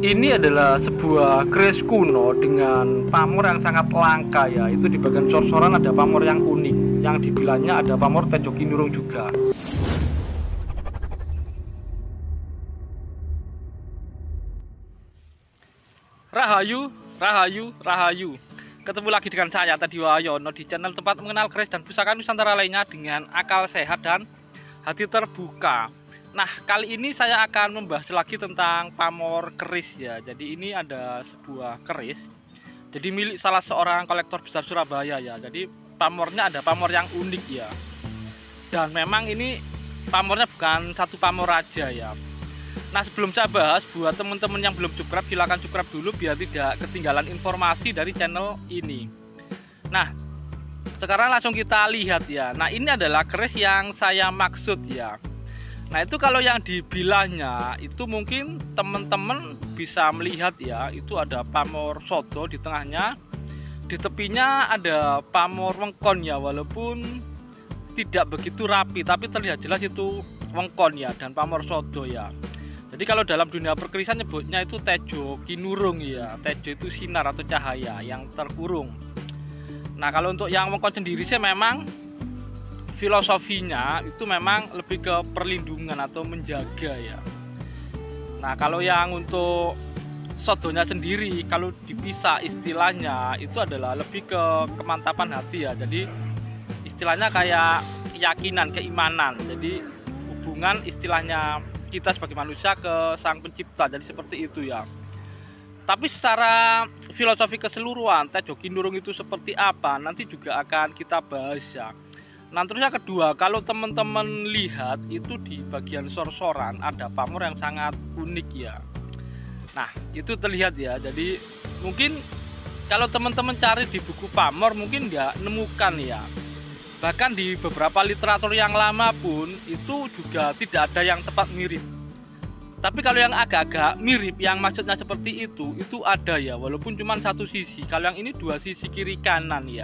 Ini adalah sebuah keris kuno dengan pamor yang sangat langka ya. Itu di bagian sorsoran ada pamor yang unik. Yang di bilanya ada pamor Tejo Kinurung juga. Rahayu, Rahayu, Rahayu. Ketemu lagi dengan saya Teddy Wayono di channel tempat mengenal keris dan pusaka Nusantara lainnya dengan akal sehat dan hati terbuka. Nah, kali ini saya akan membahas lagi tentang pamor keris ya. Jadi ini ada sebuah keris. Jadi milik salah seorang kolektor besar Surabaya ya. Jadi pamornya ada pamor yang unik ya. Dan memang ini pamornya bukan satu pamor aja ya. Nah, sebelum saya bahas, buat teman-teman yang belum subscribe, silahkan subscribe dulu biar tidak ketinggalan informasi dari channel ini. Nah, sekarang langsung kita lihat ya. Nah, ini adalah keris yang saya maksud ya. Nah, itu kalau yang di bilahnya itu mungkin teman-teman bisa melihat ya, itu ada pamor sodo di tengahnya, di tepinya ada pamor wengkon ya, walaupun tidak begitu rapi tapi terlihat jelas itu wengkon ya dan pamor sodo ya. Jadi kalau dalam dunia perkerisan nyebutnya itu Tejo Kinurung ya. Tejo itu sinar atau cahaya yang terkurung. Nah, kalau untuk yang wengkon sendiri sih memang filosofinya itu memang lebih ke perlindungan atau menjaga ya. Nah, kalau yang untuk sodonya sendiri kalau dipisah istilahnya itu adalah lebih ke kemantapan hati ya. Jadi istilahnya kayak keyakinan, keimanan. Jadi hubungan istilahnya kita sebagai manusia ke Sang Pencipta. Jadi seperti itu ya. Tapi secara filosofi keseluruhan Tejo Kinurung itu seperti apa nanti juga akan kita bahas ya. Nah, terus yang kedua, kalau teman-teman lihat itu di bagian sorsoran ada pamor yang sangat unik ya. Nah, itu terlihat ya. Jadi mungkin kalau teman-teman cari di buku pamor mungkin nggak nemukan ya. Bahkan di beberapa literatur yang lama pun itu juga tidak ada yang tepat mirip. Tapi kalau yang agak-agak mirip yang maksudnya seperti itu ada ya, walaupun cuma satu sisi. Kalau yang ini dua sisi kiri kanan ya.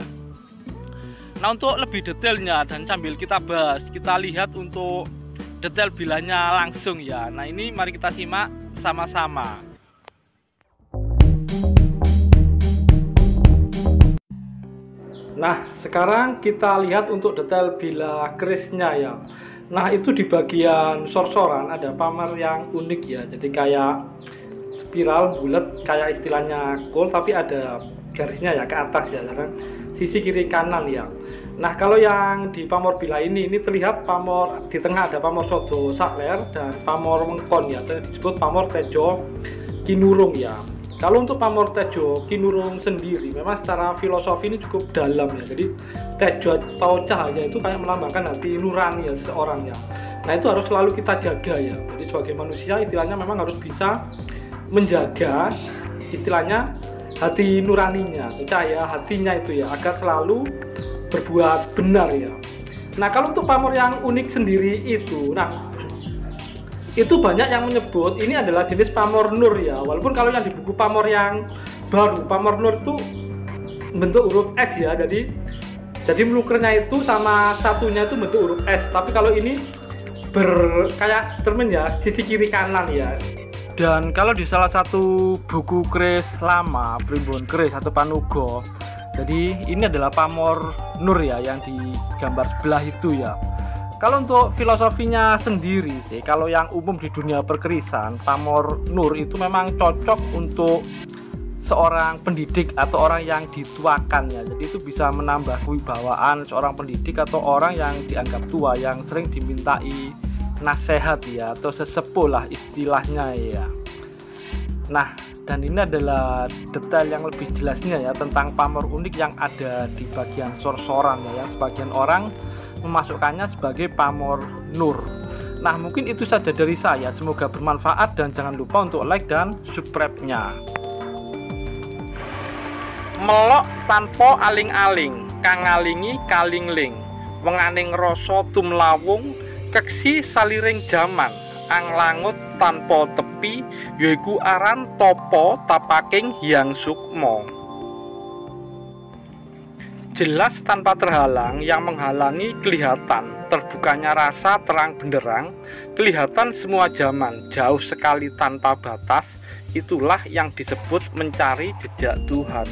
Nah, untuk lebih detailnya dan sambil kita bahas, kita lihat untuk detail bilahnya langsung ya. Nah, ini mari kita simak sama-sama. Nah, sekarang kita lihat untuk detail bilah kerisnya ya. Nah, itu di bagian sorsoran ada pamor yang unik ya. Jadi kayak spiral bulat kayak istilahnya kol, tapi ada garisnya ya ke atas ya, karena sisi kiri kanan ya. Nah, kalau yang di pamor bilah ini terlihat pamor di tengah ada pamor sodo sakler dan pamor wengkon ya, disebut pamor Tejo Kinurung ya. Kalau untuk pamor Tejo Kinurung sendiri memang secara filosofi ini cukup dalam ya. Jadi tejo atau cahaya itu kayak melambangkan hati nurani ya seseorang ya. Nah, itu harus selalu kita jaga ya. Jadi sebagai manusia istilahnya memang harus bisa menjaga istilahnya hati nuraninya, cahaya hatinya itu ya, agar selalu berbuat benar ya. Nah, kalau untuk pamor yang unik sendiri itu, nah itu banyak yang menyebut ini adalah jenis pamor nur ya. Walaupun kalau yang di buku pamor yang baru, pamor nur itu bentuk huruf X ya. Jadi melukernya itu sama satunya itu bentuk huruf S. Tapi kalau ini kayak cermin ya, sisi kiri kanan ya. Dan kalau di salah satu buku keris lama, Primbon Keris atau Panugo, jadi ini adalah pamor nur ya yang di gambar sebelah itu ya. Kalau untuk filosofinya sendiri sih, kalau yang umum di dunia perkerisan, pamor nur itu memang cocok untuk seorang pendidik atau orang yang dituakan ya. Jadi itu bisa menambah kewibawaan seorang pendidik atau orang yang dianggap tua, yang sering dimintai nasihat ya, atau sesepuh lah istilahnya ya. Nah, dan ini adalah detail yang lebih jelasnya ya tentang pamor unik yang ada di bagian sorsoran ya, yang sebagian orang memasukkannya sebagai pamor nur. Nah, mungkin itu saja dari saya. Semoga bermanfaat dan jangan lupa untuk like dan subscribe-nya. Melok tanpa aling-aling, kang ngalingi kalingling, wenganing rasa tumlawung, keksi saliring jaman, anglangut tanpa tepi, yaiku aran topo tapaking hyang sukmo. jelas tanpa terhalang, yang menghalangi kelihatan, terbukanya rasa terang benderang, kelihatan semua zaman, jauh sekali tanpa batas. Itulah yang disebut mencari jejak Tuhan.